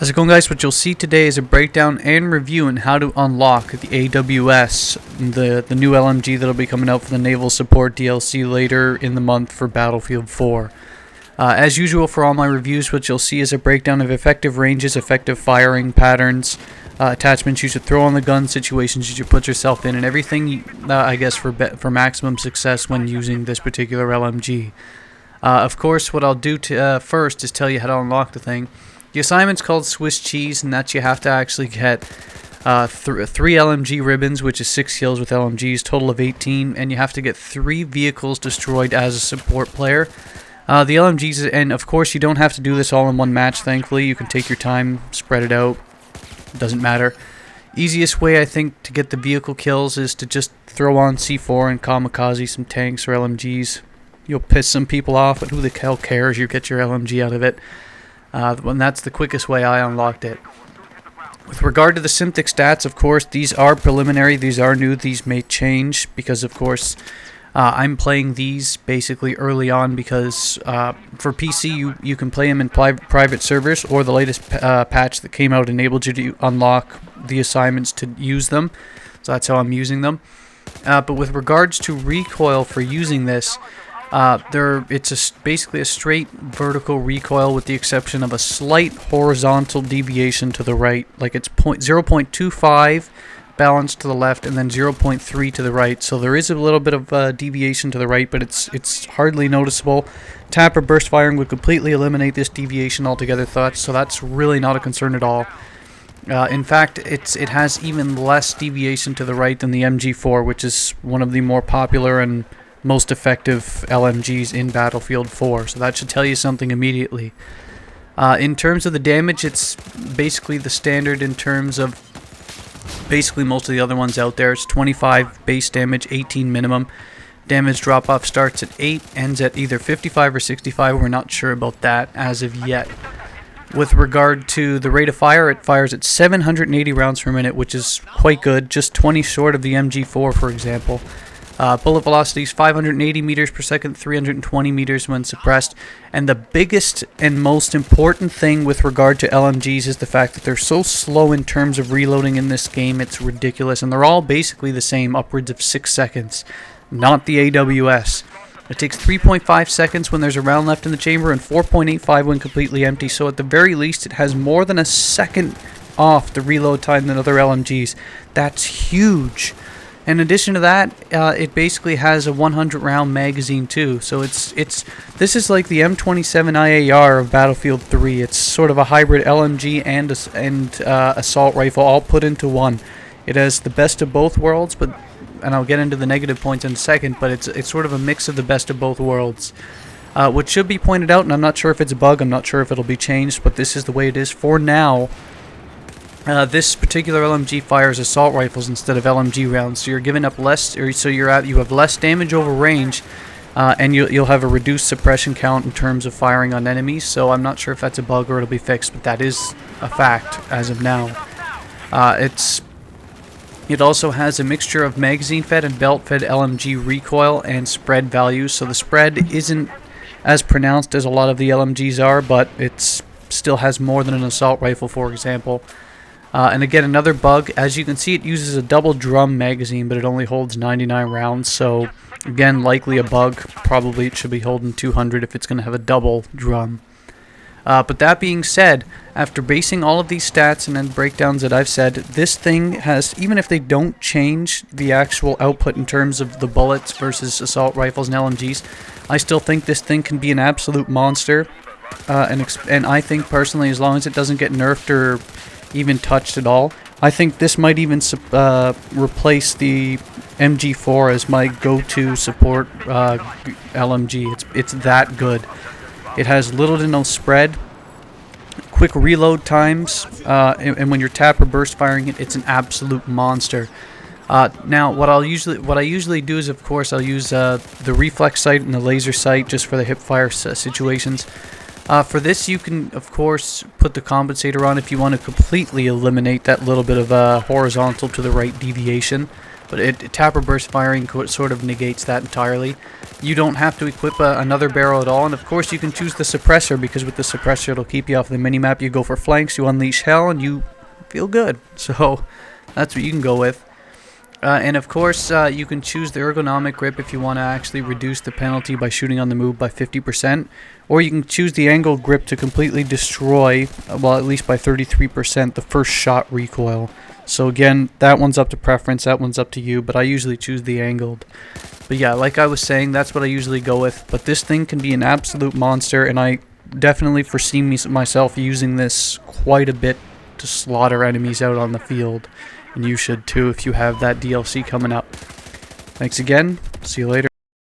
How's it going, guys? What you'll see today is a breakdown and review on how to unlock the AWS, the new LMG that'll be coming out for the Naval Support DLC later in the month for Battlefield 4. As usual for all my reviews, what you'll see is a breakdown of effective ranges, effective firing patterns, attachments you should throw on the gun, situations you should put yourself in, and everything, I guess, for maximum success when using this particular LMG. Of course, what I'll do first is tell you how to unlock the thing. The assignment's called Swiss Cheese, and that you have to actually get 3 LMG ribbons, which is 6 kills with LMGs, total of 18, and you have to get 3 vehicles destroyed as a support player. The LMGs, and of course you don't have to do this all in one match, thankfully. You can take your time, spread it out, doesn't matter. Easiest way, I think, to get the vehicle kills is to just throw on C4 and kamikaze some tanks or LMGs. You'll piss some people off, but who the hell cares? You get your LMG out of it. And that's the quickest way I unlocked it. With regard to the Synthic stats, of course, these are preliminary, these are new, these may change because, of course, I'm playing these basically early on because for PC you can play them in private servers, or the latest patch that came out enabled you to unlock the assignments to use them, so that's how I'm using them. But with regards to recoil for using this, it's basically a straight vertical recoil with the exception of a slight horizontal deviation to the right. Like it's 0.25 balanced to the left and then 0.3 to the right. So there is a little bit of deviation to the right, but it's hardly noticeable. Tap or burst firing would completely eliminate this deviation altogether, so that's really not a concern at all. In fact, it has even less deviation to the right than the MG4, which is one of the more popular and most effective LMGs in Battlefield 4, so that should tell you something immediately. In terms of the damage, it's basically the standard in terms of basically most of the other ones out there. It's 25 base damage, 18 minimum. Damage drop-off starts at 8, ends at either 55 or 65. We're not sure about that as of yet. With regard to the rate of fire, it fires at 780 rounds per minute, which is quite good, just 20 short of the MG4, for example. Bullet velocity is 580 meters per second, 320 meters when suppressed. And the biggest and most important thing with regard to LMGs is the fact that they're so slow in terms of reloading in this game. It's ridiculous. And they're all basically the same, upwards of 6 seconds. Not the AWS. It takes 3.5 seconds when there's a round left in the chamber and 4.85 when completely empty. So at the very least, it has more than a second off the reload time than other LMGs. That's huge. In addition to that, it basically has a 100 round magazine too, so this is like the M27 IAR of Battlefield 3. It's sort of a hybrid LMG and assault rifle all put into one. It has the best of both worlds, and I'll get into the negative points in a second, but it's sort of a mix of the best of both worlds. What should be pointed out, and I'm not sure if it's a bug, I'm not sure if it'll be changed, but this is the way it is for now. This particular LMG fires assault rifles instead of LMG rounds, so you're giving up less, you have less damage over range, and you'll have a reduced suppression count in terms of firing on enemies. So I'm not sure if that's a bug or it'll be fixed, but that is a fact as of now. It also has a mixture of magazine-fed and belt-fed LMG recoil and spread values, so the spread isn't as pronounced as a lot of the LMGs are, but it still has more than an assault rifle, for example. And again, another bug, as you can see, it uses a double drum magazine, but it only holds 99 rounds, so again, likely a bug. Probably it should be holding 200 if it's going to have a double drum. But that being said, after basing all of these stats and then breakdowns that I've said, this thing has, even if they don't change the actual output in terms of the bullets versus assault rifles and LMGs, I still think this thing can be an absolute monster. And I think personally, as long as it doesn't get nerfed or even touched at all, I think this might even replace the MG4 as my go-to support LMG. It's that good. It has little to no spread, quick reload times, and when you're tap or burst firing it, it's an absolute monster. Now, what I usually do is, of course, I'll use the reflex sight and the laser sight just for the hip fire situations. For this, you can, of course, put the compensator on if you want to completely eliminate that little bit of horizontal to the right deviation. but tapper burst firing sort of negates that entirely. You don't have to equip another barrel at all, and of course you can choose the suppressor, because with the suppressor it'll keep you off the minimap. You go for flanks, you unleash hell, and you feel good. So that's what you can go with. And of course, you can choose the ergonomic grip if you want to actually reduce the penalty by shooting on the move by 50%. Or you can choose the angled grip to completely destroy, well, at least by 33%, the first shot recoil. So again, that one's up to preference, that one's up to you, but I usually choose the angled. But yeah, like I was saying, that's what I usually go with. But this thing can be an absolute monster, and I definitely foresee myself using this quite a bit to slaughter enemies out on the field. And you should too if you have that DLC coming up. Thanks again. See you later.